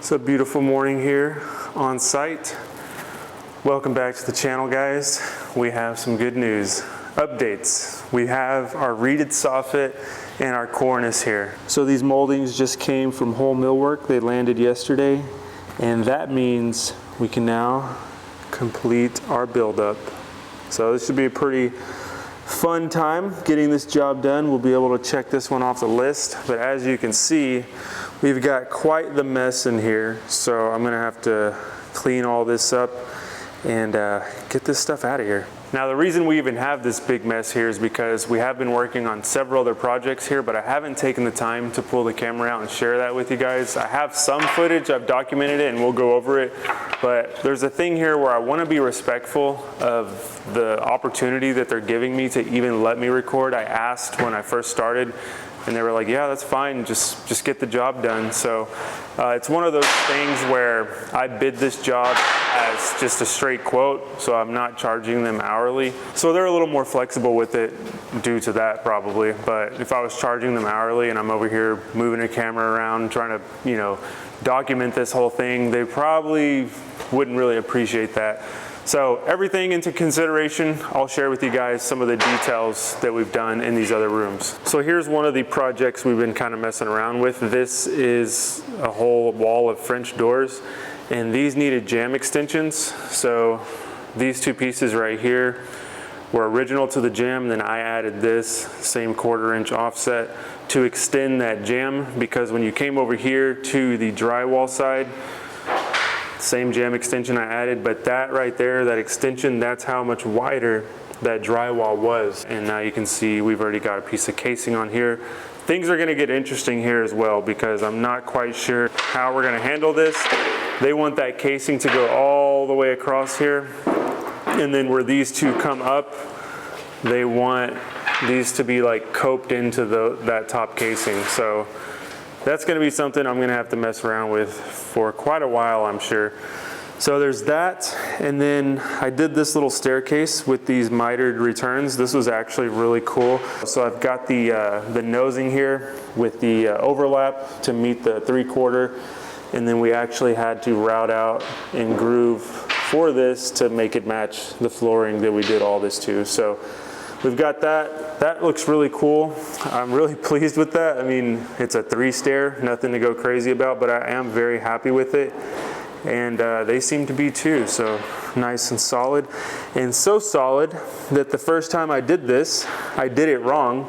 It's a beautiful morning here on site. Welcome back to the channel, guys. We have some good news. Updates. We have our reeded soffit and our cornice here. So these moldings just came from whole millwork. They landed yesterday, and that means we can now complete our buildup. So this should be a pretty fun time getting this job done. We'll be able to check this one off the list, but as you can see, we've got quite the mess in here, so I'm gonna have to clean all this up and get this stuff out of here. Now, the reason we even have this big mess here is because we have been working on several other projects here, but I haven't taken the time to pull the camera out and share that with you guys. I have some footage, I've documented it, and we'll go over it, but there's a thing here where I want to be respectful of the opportunity that they're giving me to even let me record. I asked when I first started, and they were like, yeah, that's fine, just get the job done. So it's one of those things where I bid this job as just a straight quote, so I'm not charging them hourly. So they're a little more flexible with it due to that probably, but if I was charging them hourly and I'm over here moving a camera around trying to, document this whole thing, they probably wouldn't really appreciate that. So everything into consideration, I'll share with you guys some of the details that we've done in these other rooms. So here's one of the projects we've been kind of messing around with. This is a whole wall of French doors, and these needed jamb extensions. So these two pieces right here were original to the jamb, then I added this same 1/4 inch offset to extend that jamb, because when you came over here to the drywall side, same jamb extension I added, but that right there, that extension, that's how much wider that drywall was. And now you can see we've already got a piece of casing on here. Things are gonna get interesting here as well, because I'm not quite sure how we're gonna handle this. They want that casing to go all the way across here. And then where these two come up, they want these to be like coped into that top casing. So that's gonna be something I'm gonna have to mess around with for quite a while, I'm sure. So there's that, and then I did this little staircase with these mitered returns. This was actually really cool. So I've got the nosing here with the overlap to meet the 3/4, and then we actually had to route out and groove for this to make it match the flooring that we did all this to. So we've got that. That looks really cool. I'm really pleased with that. I mean, it's a 3 stair, nothing to go crazy about, but I am very happy with it. And they seem to be too, so nice and solid. And so solid that the first time I did this, I did it wrong.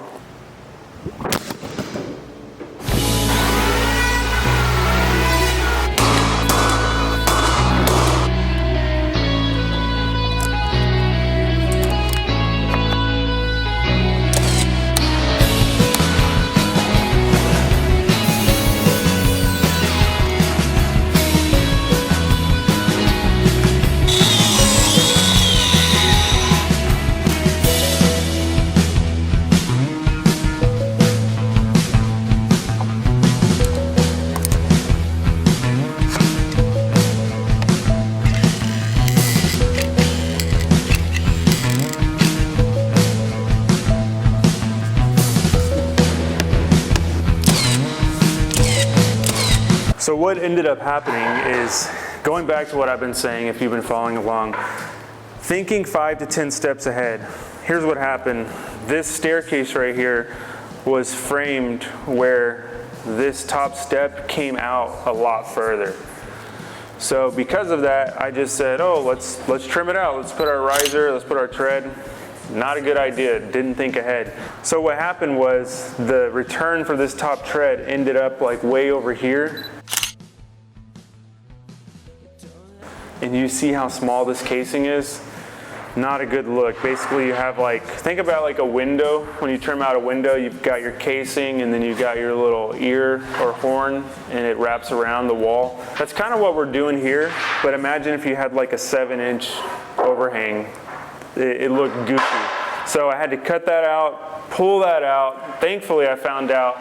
So what ended up happening is, going back to what I've been saying, if you've been following along, thinking 5 to 10 steps ahead. Here's what happened. This staircase right here was framed where this top step came out a lot further. So because of that, I just said, oh, let's trim it out. Let's put our riser, let's put our tread. Not a good idea, didn't think ahead. So what happened was the return for this top tread ended up like way over here. And you see how small this casing is? Not a good look. Basically you have think about like a window. When you trim out a window, you've got your casing and then you've got your little ear or horn, and it wraps around the wall. That's kind of what we're doing here, but imagine if you had like a 7-inch overhang. It looked goofy. So I had to cut that out, pull that out. Thankfully I found out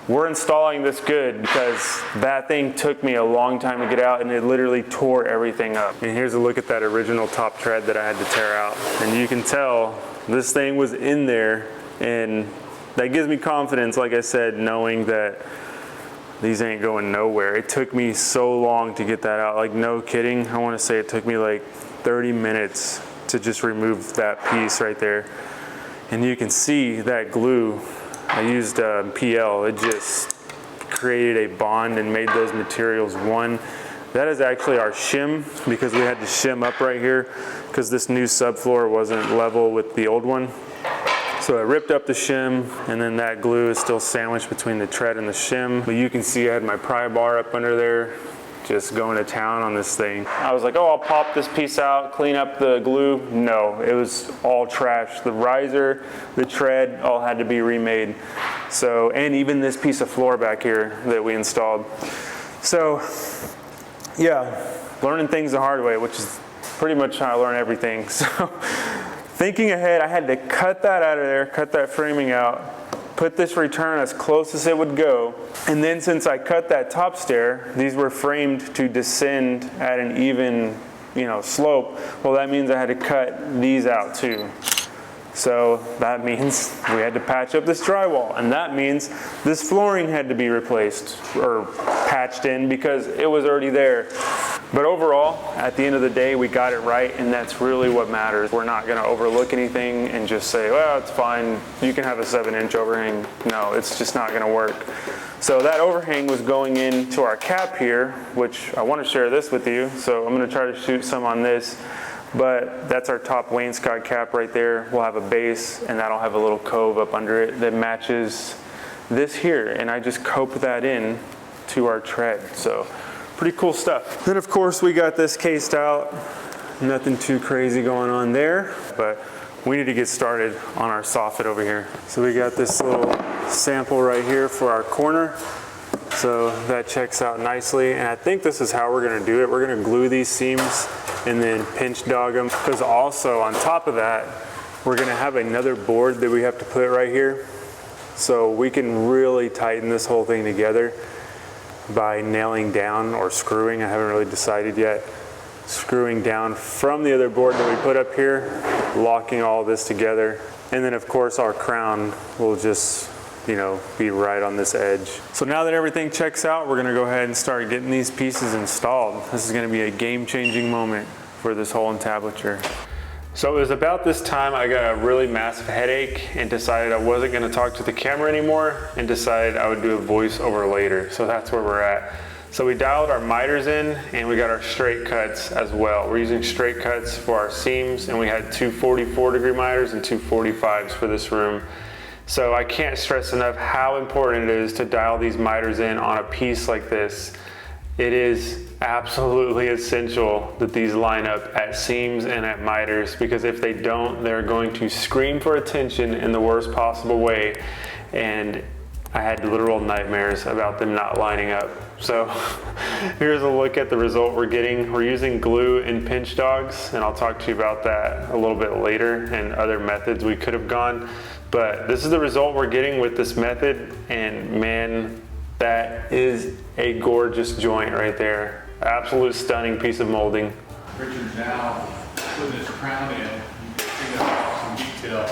we're installing this good, because that thing took me a long time to get out, and it literally tore everything up. And here's a look at that original top tread that I had to tear out. And you can tell this thing was in there, and that gives me confidence, like I said, knowing that these ain't going nowhere. It took me so long to get that out. Like, no kidding. I want to say it took me like 30 minutes to just remove that piece right there. And you can see that glue, I used PL. It just created a bond and made those materials one. That is actually our shim, because we had to shim up right here because this new subfloor wasn't level with the old one. So I ripped up the shim, and then that glue is still sandwiched between the tread and the shim. But you can see I had my pry bar up under there, just going to town on this thing. I was like, oh, I'll pop this piece out, clean up the glue. No, it was all trash. The riser, the tread, all had to be remade. So, and even this piece of floor back here that we installed. So, yeah, learning things the hard way, which is pretty much how I learn everything. So, thinking ahead, I had to cut that out of there, cut that framing out, put this return as close as it would go. And then since I cut that top stair, these were framed to descend at an even, slope. Well, that means I had to cut these out too. So that means we had to patch up this drywall, and that means this flooring had to be replaced or patched in because it was already there. But overall, at the end of the day, we got it right, and that's really what matters. We're not gonna overlook anything and just say, well, it's fine, you can have a 7-inch overhang. No, it's just not gonna work. So that overhang was going into our cap here, which I wanna share this with you. So I'm gonna try to shoot some on this. But that's our top wainscot cap right there. We'll have a base, and that'll have a little cove up under it that matches this here. And I just cope that in to our tread. So pretty cool stuff. Then of course we got this cased out. Nothing too crazy going on there, but we need to get started on our soffit over here. So we got this little sample right here for our corner. So that checks out nicely, and I think this is how we're gonna do it. We're gonna glue these seams and then pinch dog them, because also on top of that, we're gonna have another board that we have to put right here. So we can really tighten this whole thing together by nailing down or screwing, I haven't really decided yet, screwing down from the other board that we put up here, locking all this together. And then of course our crown will just be right on this edge. So now that everything checks out, we're gonna go ahead and start getting these pieces installed. This is gonna be a game-changing moment for this whole entablature. So it was about this time I got a really massive headache and decided I wasn't gonna talk to the camera anymore, and decided I would do a voiceover later. So that's where we're at. So we dialed our miters in, and we got our straight cuts as well. We're using straight cuts for our seams, and we had two 44-degree miters and two 45s for this room. So I can't stress enough how important it is to dial these miters in on a piece like this. It is absolutely essential that these line up at seams and at miters, because if they don't, they're going to scream for attention in the worst possible way. And I had literal nightmares about them not lining up. So here's a look at the result we're getting. We're using glue and pinch dogs, and I'll talk to you about that a little bit later and other methods we could have gone. But this is the result we're getting with this method, and man, that is a gorgeous joint right there. Absolute stunning piece of molding. Richard, now putting this crown in, you can see that some detail,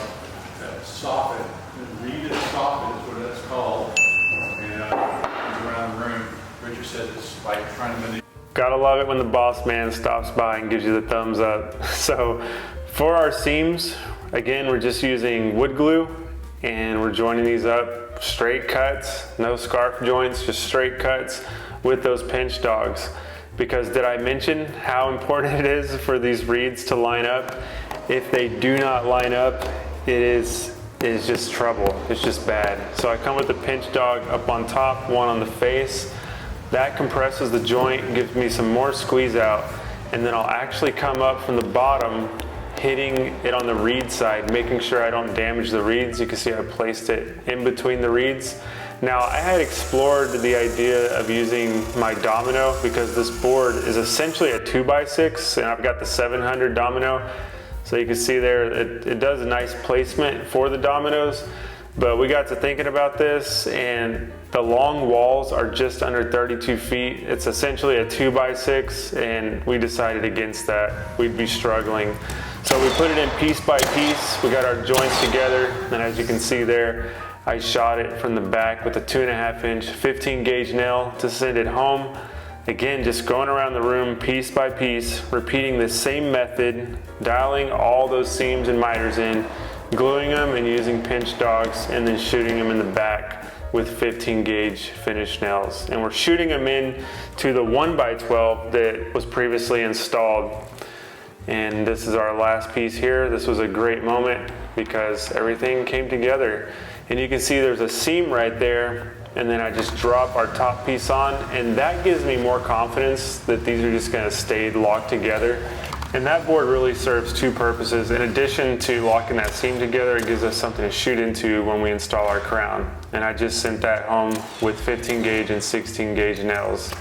that soffit, the reeded soffit is what that's called, and around the room. Richard said it's like trying to manipulate. Gotta love it when the boss man stops by and gives you the thumbs up. So for our seams, again, we're just using wood glue, and we're joining these up straight cuts, no scarf joints, just straight cuts with those pinch dogs. Because did I mention how important it is for these reeds to line up? If they do not line up, it is just trouble. It's just bad. So I come with the pinch dog up on top, one on the face. That compresses the joint, gives me some more squeeze out, and then I'll actually come up from the bottom, hitting it on the reed side, making sure I don't damage the reeds. You can see I placed it in between the reeds. Now I had explored the idea of using my domino, because this board is essentially a 2x6, and I've got the 700 domino. So you can see there, it does a nice placement for the dominoes. But we got to thinking about this, and the long walls are just under 32 feet. It's essentially a 2x6, and we decided against that. We'd be struggling. So we put it in piece by piece. We got our joints together, and as you can see there, I shot it from the back with a 2.5 inch 15 gauge nail to send it home. Again, just going around the room piece by piece, repeating the same method, dialing all those seams and miters in, gluing them and using pinch dogs, and then shooting them in the back with 15 gauge finished nails. And we're shooting them in to the 1x12 that was previously installed. And this is our last piece here. This was a great moment because everything came together. And you can see there's a seam right there, and then I just drop our top piece on, and that gives me more confidence that these are just gonna stay locked together. And that board really serves two purposes. In addition to locking that seam together, it gives us something to shoot into when we install our crown. And I just sent that home with 15 gauge and 16 gauge nails.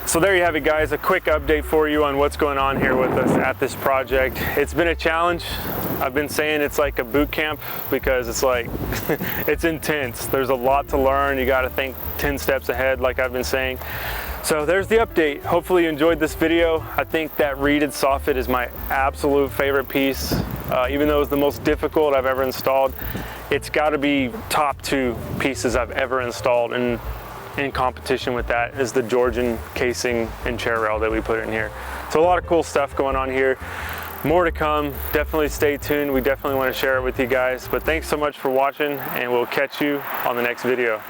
So there you have it, guys, a quick update for you on what's going on here with us at this project. It's been a challenge. I've been saying it's like a boot camp because it's like, it's intense. There's a lot to learn. You gotta think 10 steps ahead, like I've been saying. So there's the update. Hopefully you enjoyed this video. I think that reeded soffit is my absolute favorite piece. Even though it's the most difficult I've ever installed, it's gotta be top 2 pieces I've ever installed, and in competition with that is the Georgian casing and chair rail that we put in here. So a lot of cool stuff going on here. More to come. Definitely stay tuned. We definitely want to share it with you guys. But thanks so much for watching, and we'll catch you on the next video.